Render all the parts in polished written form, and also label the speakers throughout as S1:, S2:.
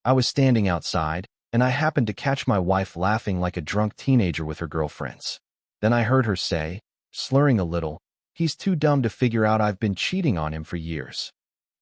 S1: I was standing outside, and I happened to catch my wife laughing like a drunk teenager with her girlfriends. Then I heard her say, slurring a little, "He's too dumb to figure out I've been cheating on him for years."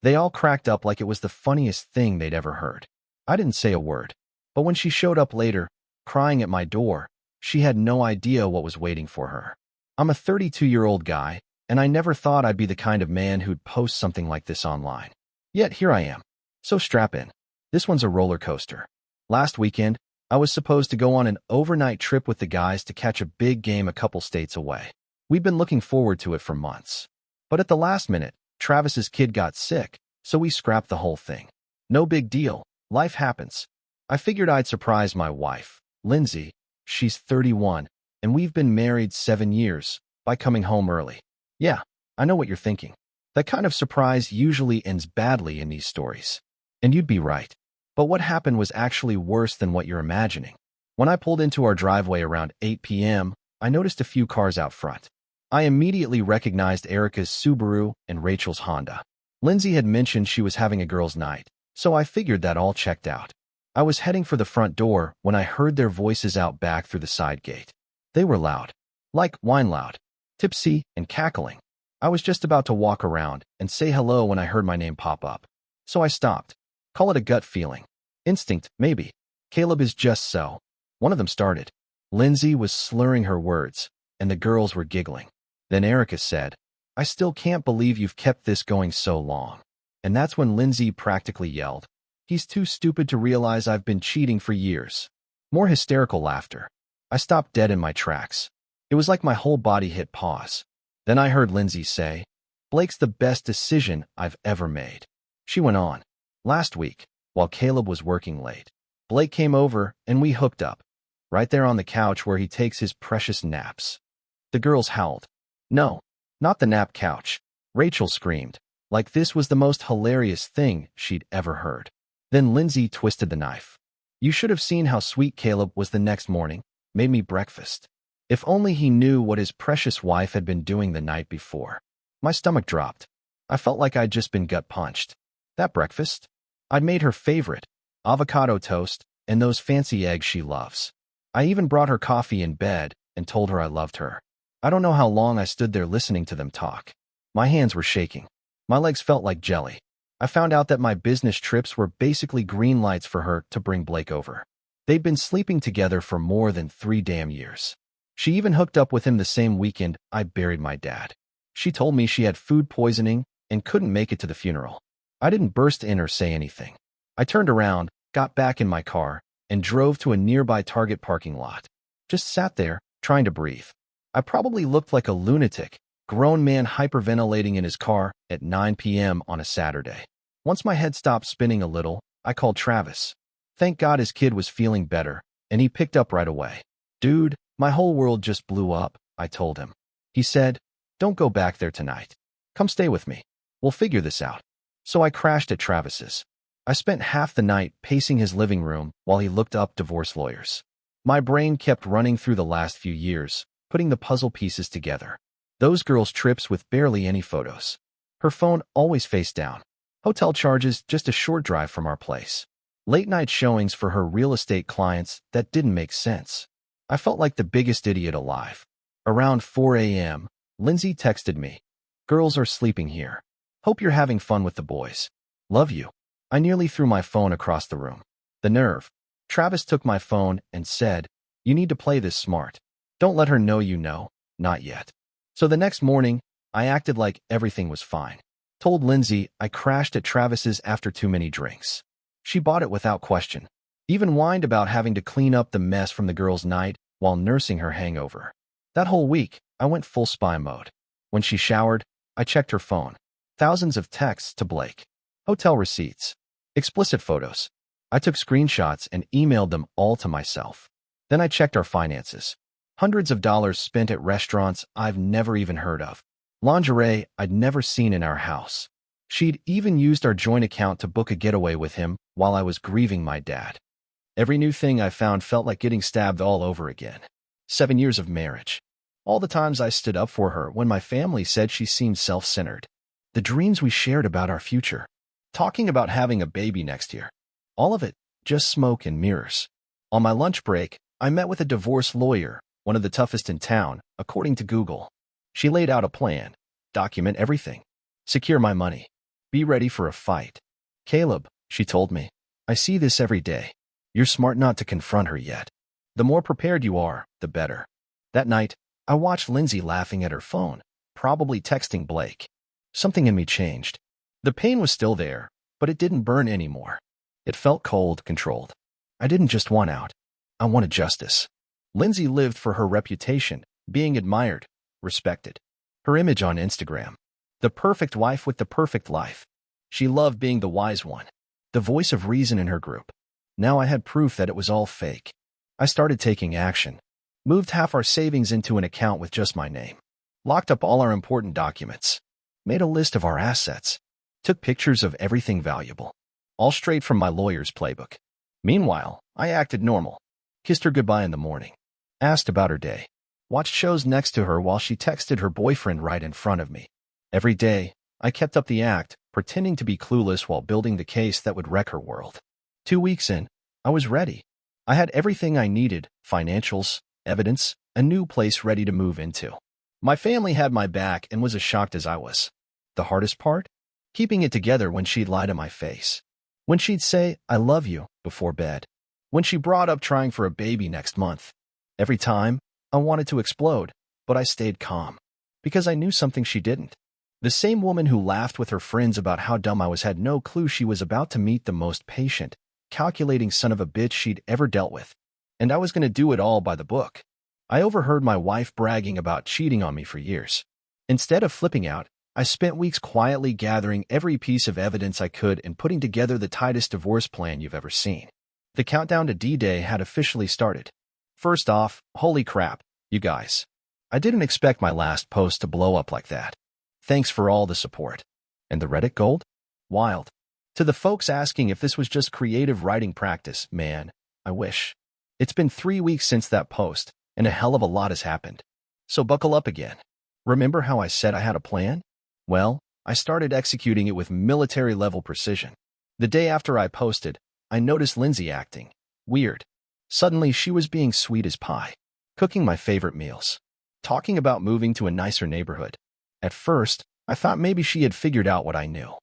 S1: They all cracked up like it was the funniest thing they'd ever heard. I didn't say a word, but when she showed up later, crying at my door, she had no idea what was waiting for her. I'm a 32-year-old guy, and I never thought I'd be the kind of man who'd post something like this online. Yet here I am. So strap in. This one's a roller coaster. Last weekend, I was supposed to go on an overnight trip with the guys to catch a big game a couple states away. We'd been looking forward to it for months. But at the last minute, Travis's kid got sick, so we scrapped the whole thing. No big deal. Life happens. I figured I'd surprise my wife, Lindsay. She's 31, and we've been married 7 years, by coming home early. Yeah, I know what you're thinking. That kind of surprise usually ends badly in these stories. And you'd be right. But what happened was actually worse than what you're imagining. When I pulled into our driveway around 8 p.m., I noticed a few cars out front. I immediately recognized Erica's Subaru and Rachel's Honda. Lindsay had mentioned she was having a girls' night, so I figured that all checked out. I was heading for the front door when I heard their voices out back through the side gate. They were loud. Like wine loud. Tipsy and cackling. I was just about to walk around and say hello when I heard my name pop up. So I stopped. Call it a gut feeling. Instinct, maybe. Caleb is just so. One of them started. Lindsay was slurring her words, and the girls were giggling. Then Erica said, "I still can't believe you've kept this going so long." And that's when Lindsay practically yelled, "He's too stupid to realize I've been cheating for years." More hysterical laughter. I stopped dead in my tracks. It was like my whole body hit pause. Then I heard Lindsay say, "Blake's the best decision I've ever made." She went on. "Last week, while Caleb was working late, Blake came over and we hooked up. Right there on the couch where he takes his precious naps." The girls howled. "No, not the nap couch." Rachel screamed, like this was the most hilarious thing she'd ever heard. Then Lindsay twisted the knife. "You should have seen how sweet Caleb was the next morning. Made me breakfast. If only he knew what his precious wife had been doing the night before." My stomach dropped. I felt like I'd just been gut punched. That breakfast? I'd made her favorite, avocado toast, and those fancy eggs she loves. I even brought her coffee in bed and told her I loved her. I don't know how long I stood there listening to them talk. My hands were shaking. My legs felt like jelly. I found out that my business trips were basically green lights for her to bring Blake over. They'd been sleeping together for more than 3 damn years. She even hooked up with him the same weekend I buried my dad. She told me she had food poisoning and couldn't make it to the funeral. I didn't burst in or say anything. I turned around, got back in my car, and drove to a nearby Target parking lot. Just sat there, trying to breathe. I probably looked like a lunatic, grown man hyperventilating in his car at 9 p.m. on a Saturday. Once my head stopped spinning a little, I called Travis. Thank God his kid was feeling better, and he picked up right away. "Dude, my whole world just blew up," I told him. He said, "Don't go back there tonight. Come stay with me. We'll figure this out." So I crashed at Travis's. I spent half the night pacing his living room while he looked up divorce lawyers. My brain kept running through the last few years, putting the puzzle pieces together. Those girls' trips with barely any photos. Her phone always face down. Hotel charges just a short drive from our place. Late-night showings for her real estate clients that didn't make sense. I felt like the biggest idiot alive. Around 4 a.m., Lindsay texted me. "Girls are sleeping here. Hope you're having fun with the boys. Love you." I nearly threw my phone across the room. The nerve. Travis took my phone and said, "You need to play this smart. Don't let her know you know, not yet." So the next morning, I acted like everything was fine. Told Lindsay I crashed at Travis's after too many drinks. She bought it without question. Even whined about having to clean up the mess from the girls' night while nursing her hangover. That whole week, I went full spy mode. When she showered, I checked her phone. Thousands of texts to Blake. Hotel receipts. Explicit photos. I took screenshots and emailed them all to myself. Then I checked our finances. Hundreds of dollars spent at restaurants I've never even heard of. Lingerie I'd never seen in our house. She'd even used our joint account to book a getaway with him while I was grieving my dad. Every new thing I found felt like getting stabbed all over again. 7 years of marriage. All the times I stood up for her when my family said she seemed self-centered. The dreams we shared about our future. Talking about having a baby next year. All of it Just smoke and mirrors. On my lunch break, I met with a divorce lawyer, one of the toughest in town, according to Google. She laid out a plan. Document everything. Secure my money. Be ready for a fight. Caleb, she told me, I see this every day. You're smart not to confront her yet. The more prepared you are, the better. That night, I watched Lindsay laughing at her phone, probably texting Blake. Something in me changed. The pain was still there, but it didn't burn anymore. It felt cold, controlled. I didn't just want out. I wanted justice. Lindsay lived for her reputation, being admired, respected. Her image on Instagram. The perfect wife with the perfect life. She loved being the wise one, the voice of reason in her group. Now I had proof that it was all fake. I started taking action. Moved half our savings into an account with just my name. Locked up all our important documents. Made a list of our assets. Took pictures of everything valuable. All straight from my lawyer's playbook. Meanwhile, I acted normal. Kissed her goodbye in the morning. Asked about her day. Watched shows next to her while she texted her boyfriend right in front of me. Every day, I kept up the act, pretending to be clueless while building the case that would wreck her world. 2 weeks in, I was ready. I had everything I needed, financials, evidence, a new place ready to move into. My family had my back and was as shocked as I was. The hardest part? Keeping it together when she'd lie to my face. When she'd say, I love you, before bed. When she brought up trying for a baby next month. Every time, I wanted to explode, but I stayed calm. Because I knew something she didn't. The same woman who laughed with her friends about how dumb I was had no clue she was about to meet the most patient, calculating son of a bitch she'd ever dealt with. And I was going to do it all by the book. I overheard my wife bragging about cheating on me for years. Instead of flipping out, I spent weeks quietly gathering every piece of evidence I could and putting together the tightest divorce plan you've ever seen. The countdown to D-Day had officially started. First off, holy crap, you guys. I didn't expect my last post to blow up like that. Thanks for all the support. And the Reddit gold? Wild. To the folks asking if this was just creative writing practice, man, I wish. It's been 3 weeks since that post, and a hell of a lot has happened. So buckle up again. Remember how I said I had a plan? Well, I started executing it with military-level precision. The day after I posted, I noticed Lindsay acting weird. Suddenly, she was being sweet as pie, cooking my favorite meals, talking about moving to a nicer neighborhood. At first, I thought maybe she had figured out what I knew.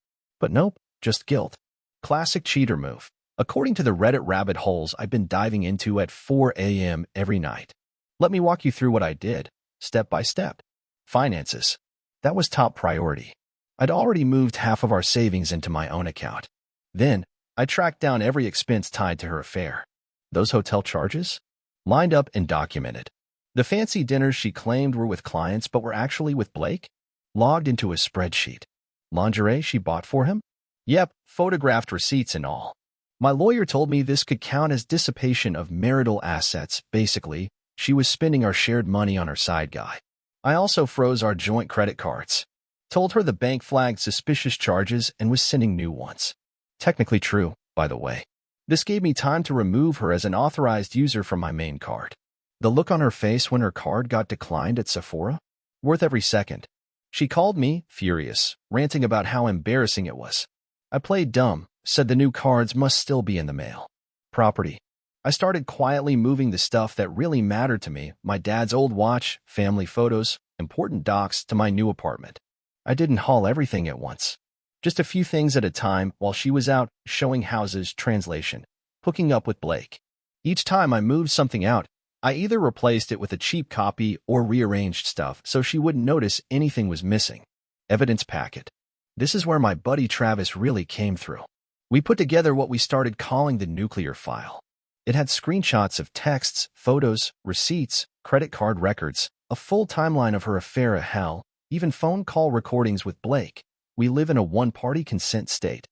S1: But nope, just guilt. Classic cheater move. According to the Reddit rabbit holes I've been diving into at 4 a.m. every night. Let me walk you through what I did, step by step. Finances. That was top priority. I'd already moved half of our savings into my own account. Then, I tracked down every expense tied to her affair. Those hotel charges? Lined up and documented. The fancy dinners she claimed were with clients but were actually with Blake? Logged into a spreadsheet. Lingerie she bought for him? Yep, photographed receipts and all. My lawyer told me this could count as dissipation of marital assets. Basically, she was spending our shared money on her side guy. I also froze our joint credit cards. Told her the bank flagged suspicious charges and was sending new ones. Technically true, by the way. This gave me time to remove her as an authorized user from my main card. The look on her face when her card got declined at Sephora? Worth every second. She called me, furious, ranting about how embarrassing it was. I played dumb, said the new cards must still be in the mail. Property. I started quietly moving the stuff that really mattered to me, my dad's old watch, family photos, important docs, to my new apartment. I didn't haul everything at once. Just a few things at a time while she was out showing houses, translation, hooking up with Blake. Each time I moved something out, I either replaced it with a cheap copy or rearranged stuff so she wouldn't notice anything was missing. Evidence packet. This is where my buddy Travis really came through. We put together what we started calling the nuclear file. It had screenshots of texts, photos, receipts, credit card records, a full timeline of her affair, hell, even phone call recordings with Blake. We live in a one-party consent state.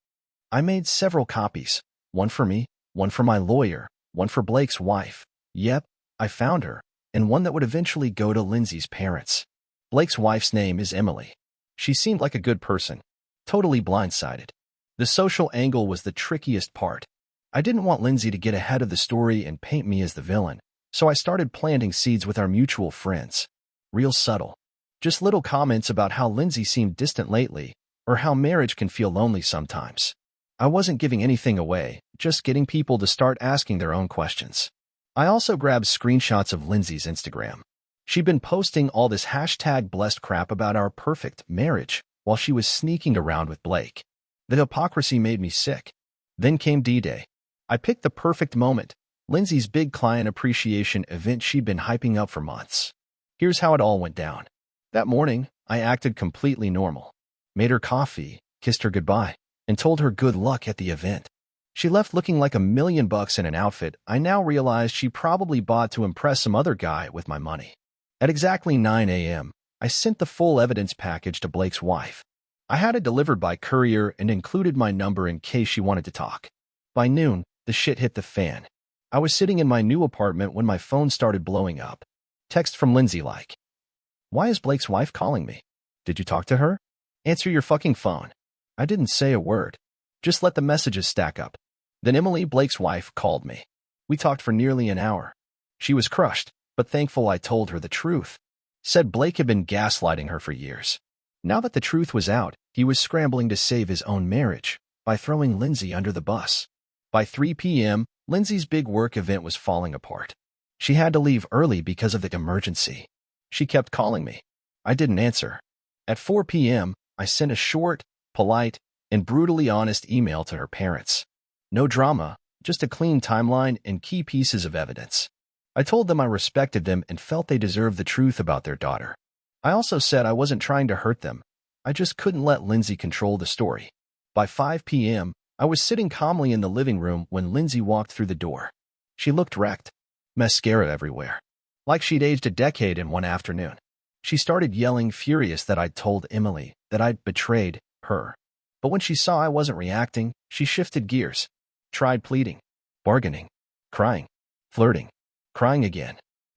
S1: I made several copies, one for me, one for my lawyer, one for Blake's wife. Yep, I found her, and one that would eventually go to Lindsay's parents. Blake's wife's name is Emily. She seemed like a good person. Totally blindsided. The social angle was the trickiest part. I didn't want Lindsay to get ahead of the story and paint me as the villain, so I started planting seeds with our mutual friends. Real subtle. Just little comments about how Lindsay seemed distant lately, or how marriage can feel lonely sometimes. I wasn't giving anything away, just getting people to start asking their own questions. I also grabbed screenshots of Lindsay's Instagram. She'd been posting all this hashtag blessed crap about our perfect marriage while she was sneaking around with Blake. The hypocrisy made me sick. Then came D-Day. I picked the perfect moment, Lindsay's big client appreciation event she'd been hyping up for months. Here's how it all went down. That morning, I acted completely normal. Made her coffee, kissed her goodbye, and told her good luck at the event. She left looking like $1,000,000 in an outfit I now realized she probably bought to impress some other guy with my money. At exactly 9 a.m., I sent the full evidence package to Blake's wife. I had it delivered by courier and included my number in case she wanted to talk. By noon, the shit hit the fan. I was sitting in my new apartment when my phone started blowing up. Text from Lindsay like, "Why is Blake's wife calling me? Did you talk to her? Answer your fucking phone." I didn't say a word. Just let the messages stack up. Then Emily, Blake's wife, called me. We talked for nearly an hour. She was crushed, but thankful I told her the truth. Said Blake had been gaslighting her for years. Now that the truth was out, he was scrambling to save his own marriage by throwing Lindsay under the bus. By 3 p.m., Lindsay's big work event was falling apart. She had to leave early because of the emergency. She kept calling me. I didn't answer. At 4 p.m., I sent a short, polite, and brutally honest email to her parents. No drama, just a clean timeline and key pieces of evidence. I told them I respected them and felt they deserved the truth about their daughter. I also said I wasn't trying to hurt them. I just couldn't let Lindsay control the story. By 5 p.m., I was sitting calmly in the living room when Lindsay walked through the door. She looked wrecked. Mascara everywhere. Like she'd aged a decade in one afternoon. She started yelling, furious that I'd told Emily that I'd betrayed her. But when she saw I wasn't reacting, she shifted gears. Tried pleading, bargaining, crying, flirting, crying again.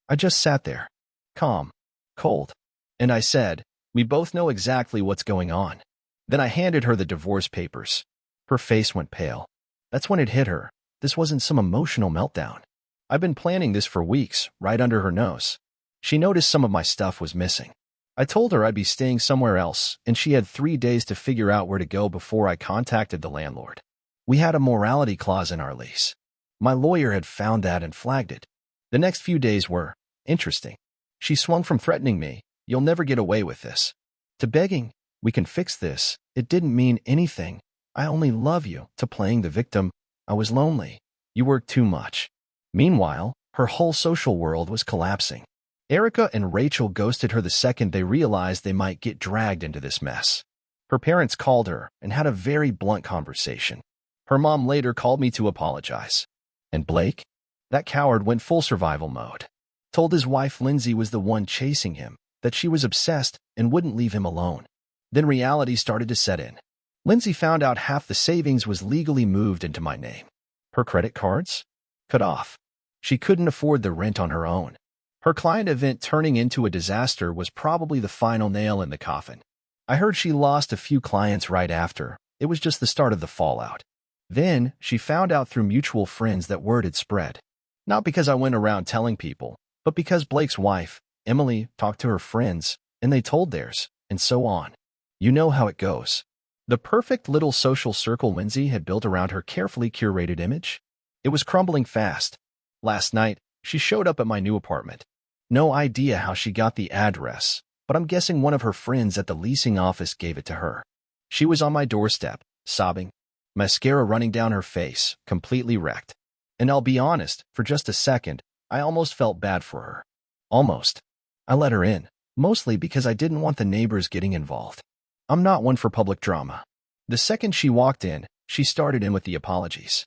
S1: I just sat there, calm, cold. And I said, "We both know exactly what's going on." Then I handed her the divorce papers. Her face went pale. That's when it hit her. This wasn't some emotional meltdown. I've been planning this for weeks, right under her nose. She noticed some of my stuff was missing. I told her I'd be staying somewhere else, and she had 3 days to figure out where to go before I contacted the landlord. We had a morality clause in our lease. My lawyer had found that and flagged it. The next few days were interesting. She swung from threatening me, "You'll never get away with this," to begging, "We can fix this. It didn't mean anything. I only love you," to playing the victim. "I was lonely. You worked too much." Meanwhile, her whole social world was collapsing. Erica and Rachel ghosted her the second they realized they might get dragged into this mess. Her parents called her and had a very blunt conversation. Her mom later called me to apologize. And Blake? That coward went full survival mode. Told his wife Lindsay was the one chasing him, that she was obsessed and wouldn't leave him alone. Then reality started to set in. Lindsay found out half the savings was legally moved into my name. Her credit cards? Cut off. She couldn't afford the rent on her own. Her client event turning into a disaster was probably the final nail in the coffin. I heard she lost a few clients right after. It was just the start of the fallout. Then, she found out through mutual friends that word had spread. Not because I went around telling people, but because Blake's wife, Emily, talked to her friends, and they told theirs, and so on. You know how it goes. The perfect little social circle Lindsay had built around her carefully curated image? It was crumbling fast. Last night, she showed up at my new apartment. No idea how she got the address, but I'm guessing one of her friends at the leasing office gave it to her. She was on my doorstep, sobbing, mascara running down her face, completely wrecked. And I'll be honest, for just a second, I almost felt bad for her. Almost. I let her in, mostly because I didn't want the neighbors getting involved. I'm not one for public drama. The second she walked in, she started in with the apologies.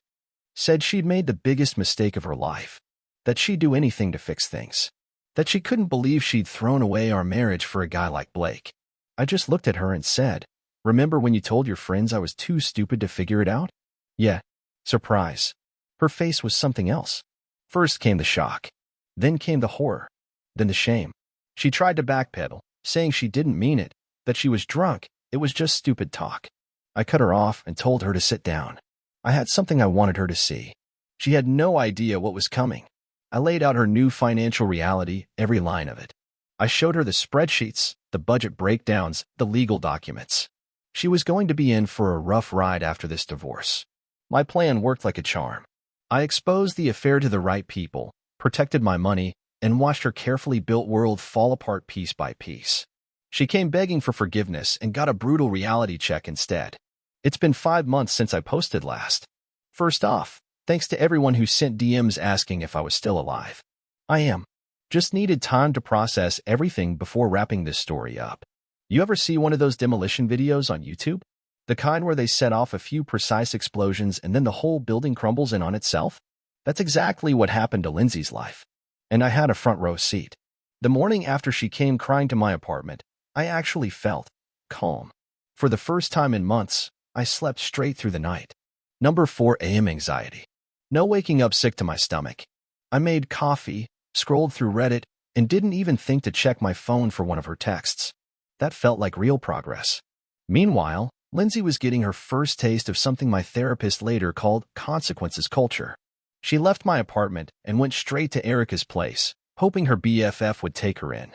S1: Said she'd made the biggest mistake of her life. That she'd do anything to fix things. That she couldn't believe she'd thrown away our marriage for a guy like Blake. I just looked at her and said, "Remember when you told your friends I was too stupid to figure it out?" Yeah. Surprise. Her face was something else. First came the shock. Then came the horror. Then the shame. She tried to backpedal, saying she didn't mean it, that she was drunk, it was just stupid talk. I cut her off and told her to sit down. I had something I wanted her to see. She had no idea what was coming. I laid out her new financial reality, every line of it. I showed her the spreadsheets, the budget breakdowns, the legal documents. She was going to be in for a rough ride after this divorce. My plan worked like a charm. I exposed the affair to the right people, protected my money, and watched her carefully built world fall apart piece by piece. She came begging for forgiveness and got a brutal reality check instead. It's been 5 months since I posted last. First off, thanks to everyone who sent DMs asking if I was still alive. I am. Just needed time to process everything before wrapping this story up. You ever see one of those demolition videos on YouTube? The kind where they set off a few precise explosions and then the whole building crumbles in on itself? That's exactly what happened to Lindsay's life. And I had a front row seat. The morning after she came crying to my apartment, I actually felt calm. For the first time in months, I slept straight through the night. Number 4 a.m. anxiety. No waking up sick to my stomach. I made coffee, scrolled through Reddit, and didn't even think to check my phone for one of her texts. That felt like real progress. Meanwhile, Lindsay was getting her first taste of something my therapist later called consequences culture. She left my apartment and went straight to Erica's place, hoping her BFF would take her in.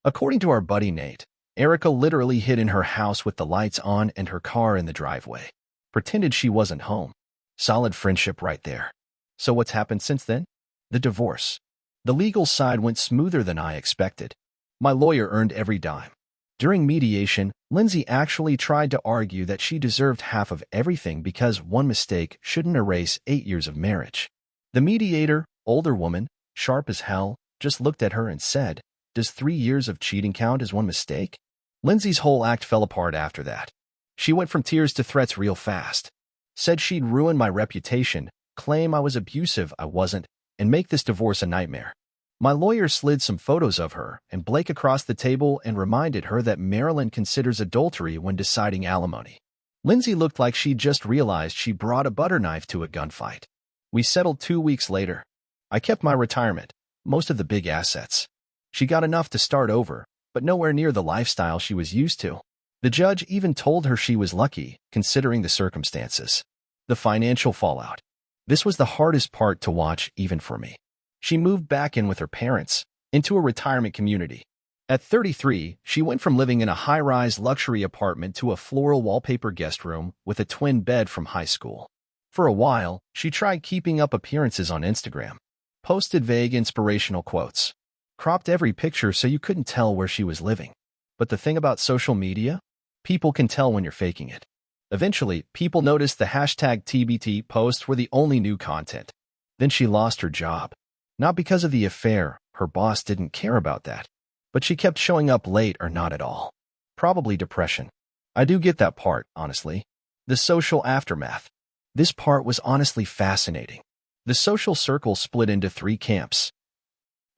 S1: According to our buddy Nate, Erica literally hid in her house with the lights on and her car in the driveway. Pretended she wasn't home. Solid friendship right there. So what's happened since then? The divorce. The legal side went smoother than I expected. My lawyer earned every dime. During mediation, Lindsay actually tried to argue that she deserved half of everything because one mistake shouldn't erase 8 years of marriage. The mediator, older woman, sharp as hell, just looked at her and said, "Does 3 years of cheating count as one mistake?" Lindsay's whole act fell apart after that. She went from tears to threats real fast. Said she'd ruin my reputation, claim I was abusive, I wasn't, and make this divorce a nightmare. My lawyer slid some photos of her and Blake across the table and reminded her that Maryland considers adultery when deciding alimony. Lindsay looked like she'd just realized she brought a butter knife to a gunfight. We settled 2 weeks later. I kept my retirement, most of the big assets. She got enough to start over, but nowhere near the lifestyle she was used to. The judge even told her she was lucky, considering the circumstances. The financial fallout. This was the hardest part to watch even for me. She moved back in with her parents, into a retirement community. At 33, she went from living in a high-rise luxury apartment to a floral wallpaper guest room with a twin bed from high school. For a while, she tried keeping up appearances on Instagram. Posted vague inspirational quotes. Cropped every picture so you couldn't tell where she was living. But the thing about social media? People can tell when you're faking it. Eventually, people noticed the hashtag TBT posts were the only new content. Then she lost her job. Not because of the affair, her boss didn't care about that. But she kept showing up late or not at all. Probably depression. I do get that part, honestly. The social aftermath. This part was honestly fascinating. The social circle split into 3 camps.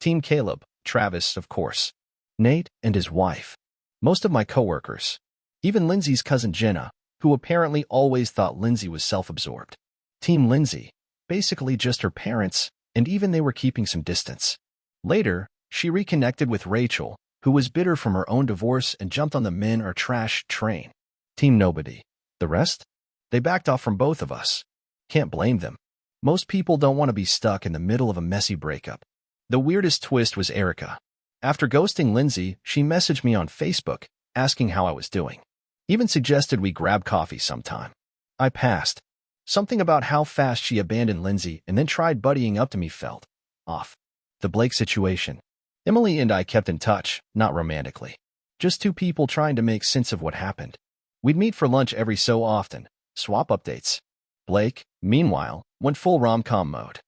S1: Team Caleb, Travis, of course, Nate, and his wife. Most of my coworkers. Even Lindsay's cousin Jenna, who apparently always thought Lindsay was self-absorbed. Team Lindsay, basically just her parents, and even they were keeping some distance. Later, she reconnected with Rachel, who was bitter from her own divorce and jumped on the men are trash train. Team Nobody. The rest? They backed off from both of us. Can't blame them. Most people don't want to be stuck in the middle of a messy breakup. The weirdest twist was Erica. After ghosting Lindsay, she messaged me on Facebook, asking how I was doing. Even suggested we grab coffee sometime. I passed. Something about how fast she abandoned Lindsay and then tried buddying up to me felt off. The Blake situation. Emily and I kept in touch, not romantically. Just 2 people trying to make sense of what happened. We'd meet for lunch every so often, swap updates. Blake, meanwhile, went full rom-com mode.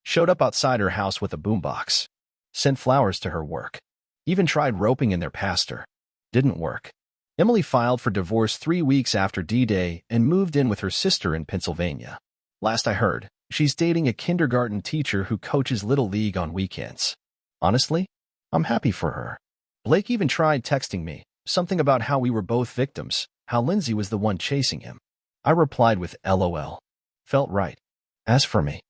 S1: Showed up outside her house with a boombox. Sent flowers to her work. Even tried roping in their pastor. Didn't work. Emily filed for divorce 3 weeks after D-Day and moved in with her sister in Pennsylvania. Last I heard, she's dating a kindergarten teacher who coaches Little League on weekends. Honestly, I'm happy for her. Blake even tried texting me, something about how we were both victims, how Lindsay was the one chasing him. I replied with LOL. Felt right. As for me,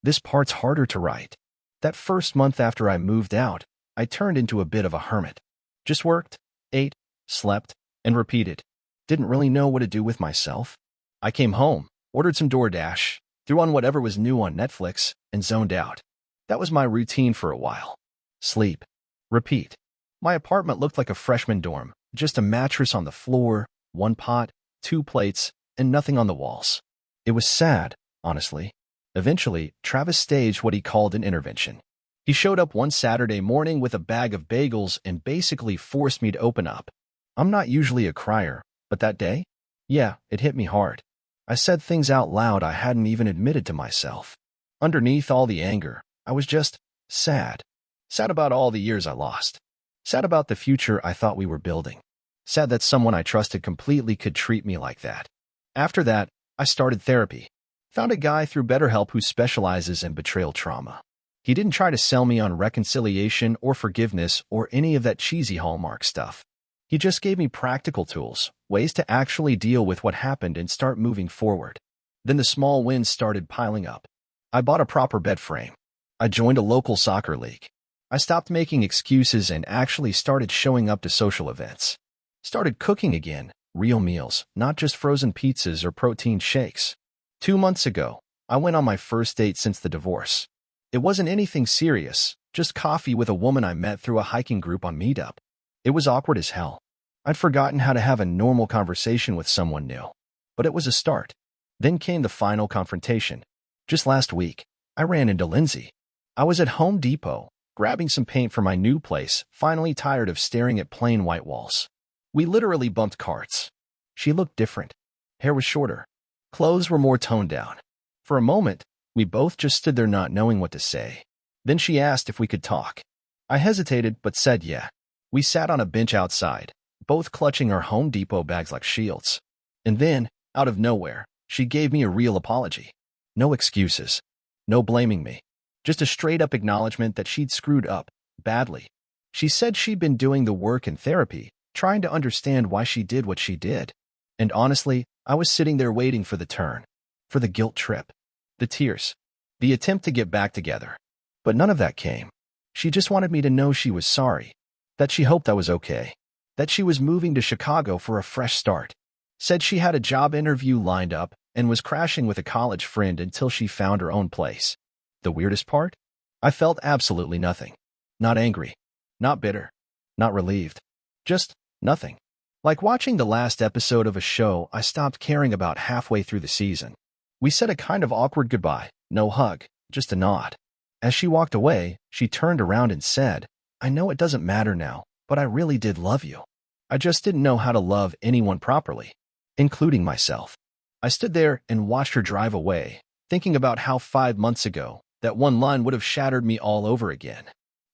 S1: this part's harder to write. That first month after I moved out, I turned into a bit of a hermit. Just worked, ate, slept, and repeated. Didn't really know what to do with myself. I came home, ordered some DoorDash, threw on whatever was new on Netflix, and zoned out. That was my routine for a while. Sleep. Repeat. My apartment looked like a freshman dorm, just a mattress on the floor, one pot, two plates, and nothing on the walls. It was sad, honestly. Eventually, Travis staged what he called an intervention. He showed up one Saturday morning with a bag of bagels and basically forced me to open up. I'm not usually a crier, but that day? Yeah, it hit me hard. I said things out loud I hadn't even admitted to myself. Underneath all the anger, I was just sad. Sad about all the years I lost. Sad about the future I thought we were building. Sad that someone I trusted completely could treat me like that. After that, I started therapy. Found a guy through BetterHelp who specializes in betrayal trauma. He didn't try to sell me on reconciliation or forgiveness or any of that cheesy Hallmark stuff. He just gave me practical tools, ways to actually deal with what happened and start moving forward. Then the small wins started piling up. I bought a proper bed frame. I joined a local soccer league. I stopped making excuses and actually started showing up to social events. Started cooking again, real meals, not just frozen pizzas or protein shakes. 2 months ago, I went on my first date since the divorce. It wasn't anything serious, just coffee with a woman I met through a hiking group on Meetup. It was awkward as hell. I'd forgotten how to have a normal conversation with someone new. But it was a start. Then came the final confrontation. Just last week, I ran into Lindsay. I was at Home Depot, grabbing some paint for my new place, finally tired of staring at plain white walls. We literally bumped carts. She looked different. Hair was shorter. Clothes were more toned down. For a moment, we both just stood there not knowing what to say. Then she asked if we could talk. I hesitated, but said yeah. We sat on a bench outside, both clutching our Home Depot bags like shields. And then, out of nowhere, she gave me a real apology. No excuses. No blaming me. Just a straight-up acknowledgement that she'd screwed up, badly. She said she'd been doing the work in therapy, trying to understand why she did what she did. And honestly, I was sitting there waiting for the turn. For the guilt trip. The tears. The attempt to get back together. But none of that came. She just wanted me to know she was sorry. That she hoped I was okay. That she was moving to Chicago for a fresh start. Said she had a job interview lined up and was crashing with a college friend until she found her own place. The weirdest part? I felt absolutely nothing. Not angry. Not bitter. Not relieved. Just nothing. Like watching the last episode of a show I stopped caring about halfway through the season. We said a kind of awkward goodbye, no hug, just a nod. As she walked away, she turned around and said, I know it doesn't matter now, but I really did love you. I just didn't know how to love anyone properly, including myself. I stood there and watched her drive away, thinking about how 5 months ago, that one line would have shattered me all over again.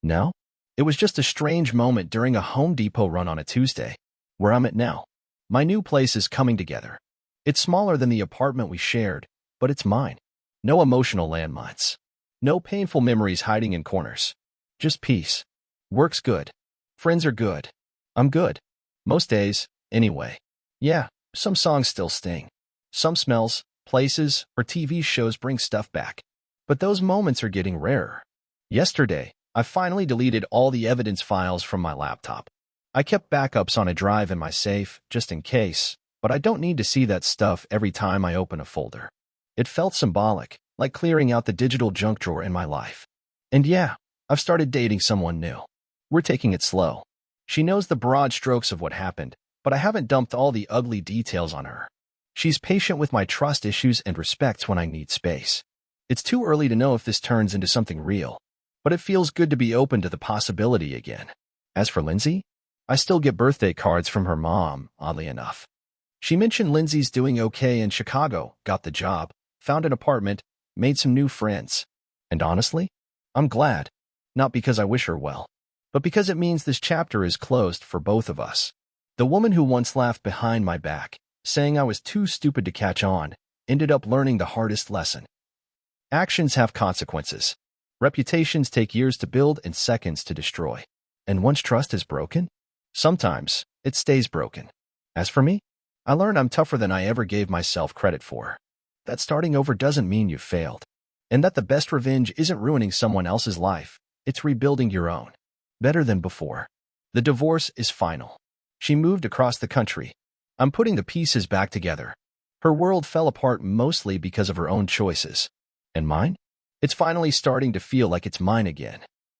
S1: Now, it was just a strange moment during a Home Depot run on a Tuesday. Where I'm at now. My new place is coming together. It's smaller than the apartment we shared, but it's mine. No emotional landmines. No painful memories hiding in corners. Just peace. Work's good. Friends are good. I'm good. Most days, anyway. Yeah, some songs still sting. Some smells, places, or TV shows bring stuff back. But those moments are getting rarer. Yesterday, I finally deleted all the evidence files from my laptop. I kept backups on a drive in my safe, just in case, but I don't need to see that stuff every time I open a folder. It felt symbolic, like clearing out the digital junk drawer in my life. And yeah, I've started dating someone new. We're taking it slow. She knows the broad strokes of what happened, but I haven't dumped all the ugly details on her. She's patient with my trust issues and respects when I need space. It's too early to know if this turns into something real, but it feels good to be open to the possibility again. As for Lindsay, I still get birthday cards from her mom, oddly enough. She mentioned Lindsay's doing okay in Chicago, got the job, found an apartment, made some new friends. And honestly, I'm glad. Not because I wish her well, but because it means this chapter is closed for both of us. The woman who once laughed behind my back, saying I was too stupid to catch on, ended up learning the hardest lesson. Actions have consequences. Reputations take years to build and seconds to destroy. And once trust is broken, sometimes it stays broken. As for me, I learned I'm tougher than I ever gave myself credit for. That starting over doesn't mean you've failed. And that the best revenge isn't ruining someone else's life, it's rebuilding your own. Better than before. The divorce is final. She moved across the country. I'm putting the pieces back together. Her world fell apart mostly because of her own choices. And mine? It's finally starting to feel like it's mine again.